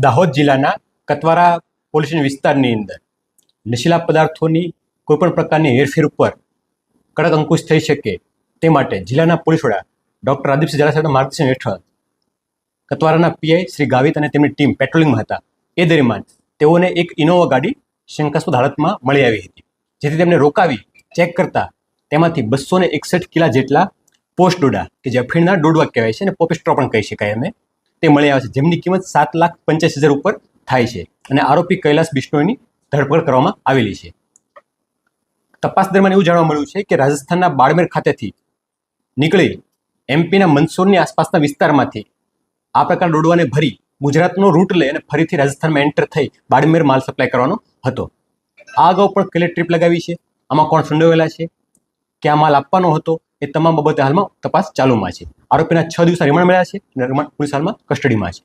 દાહોદ જિલ્લાના Katwara police station વિસ્તારની અંદર નશીલા પદાર્થોની કોઈપણ પ્રકારની હેરફેર ઉપર કડક અંકુશ થઈ શકે તે માટે જિલ્લાના પોલીસ વડા ડૉક્ટર રાદીપસિંહ ઝાલા સાહેબના માર્ગદર્શન હેઠળ કતવારાના પીઆઈ શ્રી ગાવિત અને તેમની ટીમ પેટ્રોલિંગમાં હતા. એ દરમિયાન તેઓને એક ઇનોવા ગાડી શંકાસ્પદ હાલતમાં મળી આવી હતી, જેથી તેમને રોકાવી ચેક કરતા તેમાંથી 261 કિલા જેટલા પોસ્ટ ડોડા કે જે અફીણના ડોડવા કહેવાય છે અને પોપેસ્ટ્રો પણ કહી શકાય અમે, તે મળી આવે છે, જેમની કિંમત 7,85,000 ઉપર થાય છે અને આરોપી કૈલાસ બિશ્નોઈની ધરપકડ કરવામાં આવેલી છે. તપાસ દરમિયાન એવું જાણવા મળ્યું છે કે રાજસ્થાનના બાડમેર ખાતેથી નીકળી એમપીના મંદસૌરની આસપાસના વિસ્તારમાંથી આ પ્રકારના ડોડવાને ભરી ગુજરાતનો રૂટ લઈ અને ફરીથી રાજસ્થાનમાં એન્ટર થઈ બાડમેર માલ સપ્લાય કરવાનો હતો. આ અગાઉ પણ કેટલી ટ્રીપ લગાવી છે, આમાં કોણ સંડોવાયેલા છે, ક્યાં માલ આપવાનો હતો, એ તમામ બાબતે હાલમાં તપાસ ચાલુમાં છે. આરોપીના 6 દિવસના રિમાન્ડ મળ્યા છે અને રિમાન્ડ પોલીસ હાલમાં કસ્ટડીમાં છે.